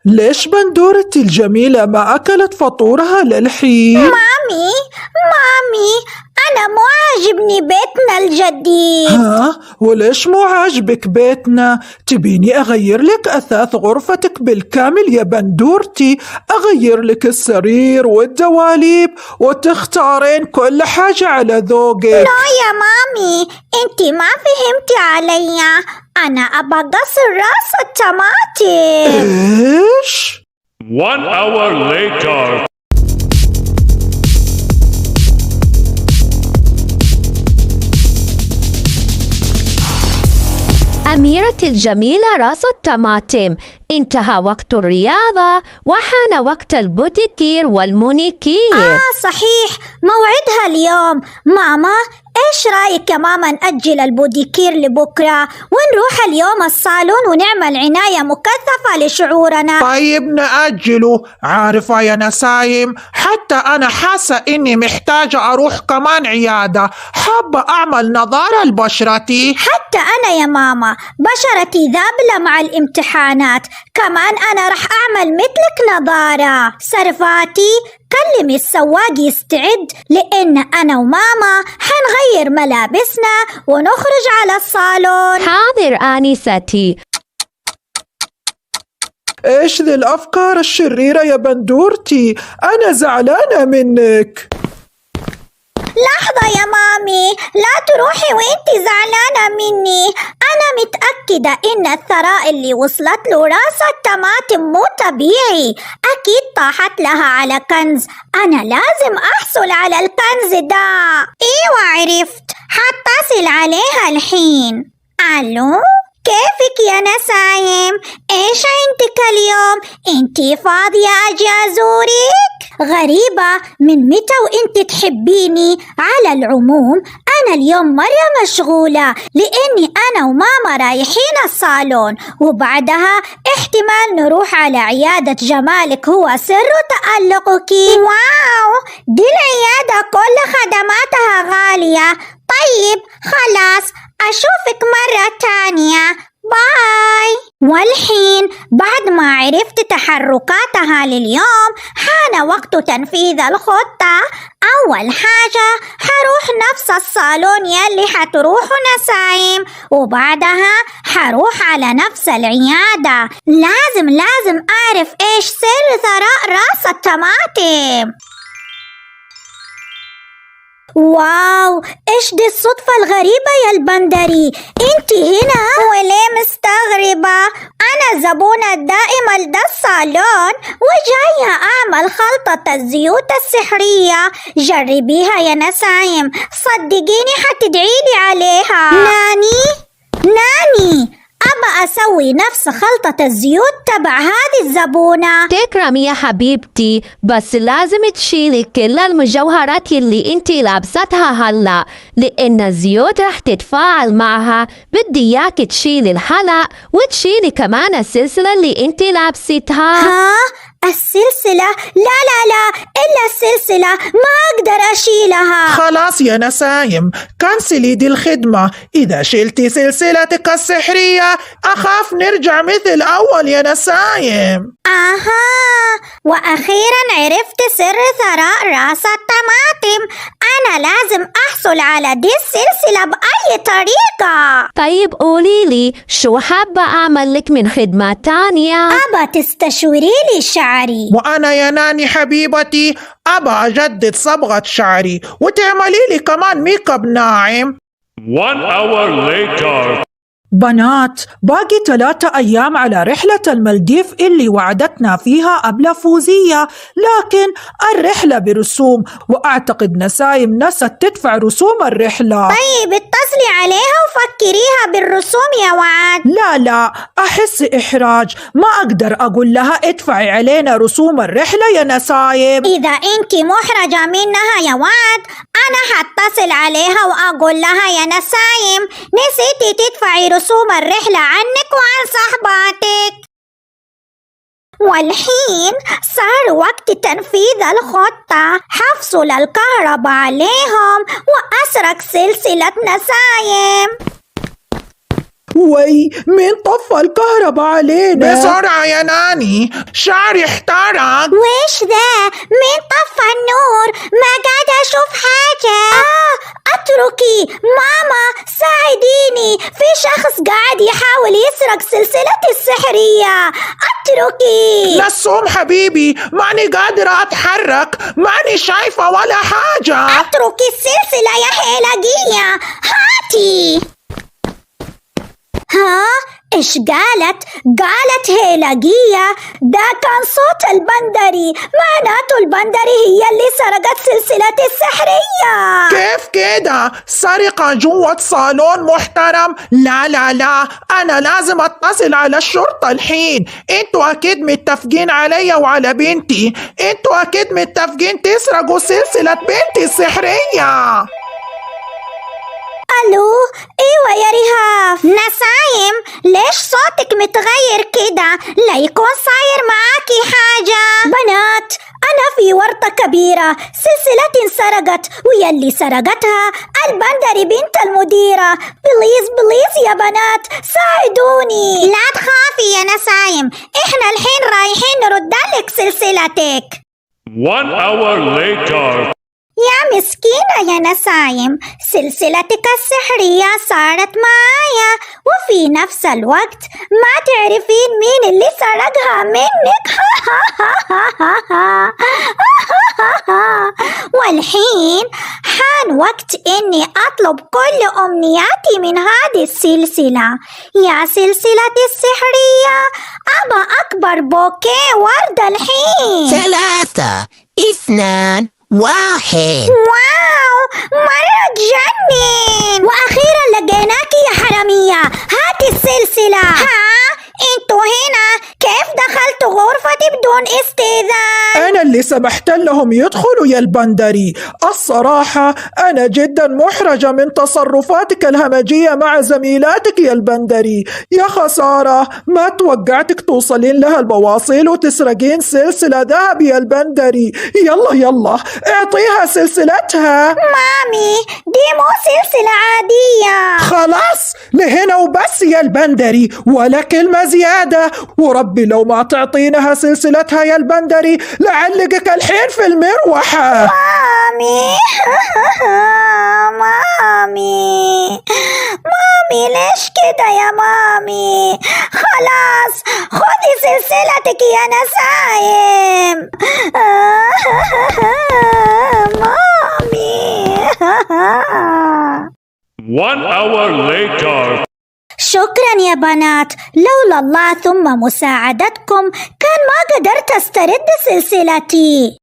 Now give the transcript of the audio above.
ليش بندورتي الجميلة ما أكلت فطورها للحين؟ مامي أنا مو عاجبني بيتنا الجديد. ها؟ وليش مو عاجبك بيتنا؟ تبيني أغير لك أثاث غرفتك بالكامل يا بندورتي؟ أغير لك السرير والدواليب وتختارين كل حاجة على ذوقك. لا يا مامي، انتي ما فهمتي علي. أنا أبى قصر راس الطماطم. إيش؟ 1 hour later. أميرتي الجميلة راس الطماطم، انتهى وقت الرياضة وحان وقت البوديكير والمونيكير. صحيح، موعدها اليوم. ماما، ايش رايك يا ماما نأجل البوديكير لبكرة ونروح اليوم الصالون ونعمل عناية مكثفة لشعورنا؟ طيب نأجله. عارفة يا نسايم، حتى أنا حاسة إني محتاجة أروح كمان عيادة، حابة أعمل نظارة لبشرتي. حتى أنا يا ماما بشرتي ذابلة مع الامتحانات، كمان أنا رح أعمل مثلك نظارة. سرفاتي، كلمي السواق يستعد، لأن أنا وماما حنغير ملابسنا ونخرج على الصالون. حاضر آنستي. إيش ذي الأفكار الشريرة يا بندورتي؟ أنا زعلانة منك. لحظة يا مامي، لا تروحي وانتي زعلانة مني. أنا متأكدة إن الثراء اللي وصلت له راس الطماطم مو طبيعي، أكيد طاحت لها على كنز. أنا لازم أحصل على الكنز ده. إيوة عرفت، حتصل عليها الحين. ألو، كيفك يا نسايم؟ إيش عندك اليوم؟ إنتي فاضية أجي أزورك؟ غريبة، من متى وإنتي تحبيني؟ على العموم أنا اليوم مرة مشغولة، لأني أنا وماما رايحين الصالون، وبعدها احتمال نروح على عيادة جمالك هو سر تألقك. واو، دي العيادة كل خدماتها غالية. طيب خلاص، أشوفك مرة تانية، باي. والحين بعد ما عرفت تحركاتها لليوم حان وقت تنفيذ الخطة. أول حاجة حروح نفس الصالون يلي حتروحوا نسايم، وبعدها حروح على نفس العيادة. لازم أعرف إيش سر ثراء راس الطماطم. واو، ايش دي الصدفة الغريبة يا البندري؟ انتي هنا؟ وليه مستغربة؟ انا زبونة الدائمة لده الصالون، وجاية اعمل خلطة الزيوت السحرية. جربيها يا نسايم، صدقيني حتدعيلي عليها. ناني، أبى أسوي نفس خلطة الزيوت تبع هذه الزبونة. تكرم يا حبيبتي، بس لازم تشيلي كل المجوهرات اللي انتي لابستها هلا، لأن الزيوت رح تتفاعل معها. بدي اياك تشيلي الحلق وتشيلي كمان السلسلة اللي انتي لابستها. ها؟ السلسلة؟ لا، إلا السلسلة ما أقدر أشيلها. خلاص يا نسايم، كنسلي دي الخدمة. إذا شلتي سلسلتك السحرية أخاف نرجع مثل أول يا نسايم. وأخيرا عرفت سر ثراء راس الطماطم. أنا لازم أحصل على دي السلسلة بأي طريقة. طيب قوليلي شو حابة أعمل لك من خدمة تانية؟ أبى تستشوري لي شعري. وأنا يا ناني حبيبتي أبى أجدد صبغة شعري، وتعملي لي كمان ميك اب ناعم. 1 hour later. بنات، باقي 3 أيام على رحلة المالديف اللي وعدتنا فيها قبل فوزية، لكن الرحلة برسوم، وأعتقد نسايم نست تدفع رسوم الرحلة. طيب اتصلي عليها وفكريها بالرسوم يا وعد. لا، أحس إحراج، ما أقدر أقول لها ادفعي علينا رسوم الرحلة يا نسايم. إذا أنت محرجة منها يا وعد، أنا حتصل عليها وأقول لها يا نسايم نسيتي تدفعي رسوم الرحلة عنك وعن صحباتك. والحين صار وقت تنفيذ الخطة. حفصل الكهرباء عليهم وأسرق سلسلة نسايم. وي مين طفى الكهرباء علينا؟ بسرعة يا ناني، شعري احترق. ويش ذا؟ مين طفى النور؟ ما قاعدة أشوف حاجة. اتركي ماما، ساعديني، في شخص قاعد يحاول يسرق سلسلتي السحرية. اتركي. نسوم حبيبي، ماني قادرة أتحرك، ماني شايفة ولا حاجة. اتركي السلسلة يا هيلاقية، هاتي. ها؟ إيش قالت؟ قالت هيلاقية؟ ده كان صوت البندري، معناته البندري هي اللي سرقت سلسلتي السحرية. كيف كده؟ سرقة جوة صالون محترم؟ لا لا لا، أنا لازم أتصل على الشرطة الحين. انتوا أكيد متفقين عليا وعلى بنتي، انتوا أكيد متفقين تسرقوا سلسلة بنتي السحرية. ألو، إيوة يا رهاف. نسايم، ليش صوتك متغير كده؟ لا يكون صاير معاكي حاجة. بنات، أنا في ورطة كبيرة، سلسلتي انسرقت، ويلي سرقتها البندري بنت المديرة. بليز بليز يا بنات ساعدوني. لا تخافي يا نسايم، إحنا الحين رايحين نردلك سلسلتك. 1 hour later. يا مسكينة يا نسايم، سلسلتك السحرية صارت معايا، وفي نفس الوقت ما تعرفين مين اللي سرقها منك. والحين حان وقت إني أطلب كل أمنياتي من هذه السلسلة. يا سلسلتي السحرية، أبا أكبر بوكيه ورد الحين. 3 2 1. واو، مرة تجنن. وأخيرا لقيناكي يا حرامية، هاتي السلسلة. انتوا هنا كيف دخلتوا غرفتي بدون استئذان؟ أنا اللي سمحت لهم يدخلوا يا البندري. الصراحة أنا جدا محرجة من تصرفاتك الهمجية مع زميلاتك يا البندري. يا خسارة، ما توقعتك توصلين لها البواصيل وتسرقين سلسلة ذهب يا البندري. يلا يلا اعطيها سلسلتها. مامي، دي مو سلسلة عادية. خلاص لهنا وبس يا البندري، ولا كلمة زيادة. وربي لو ما تعطينها سلسلتها يا البندري لعلقك الحين في المروحة. مامي. مامي ليش كده يا مامي؟ خلاص خذي سلسلتك يا نسايم. مامي. 1 hour later. شكرا يا بنات، لولا الله ثم مساعدتكم كان ما قدرت استرد سلسلتي.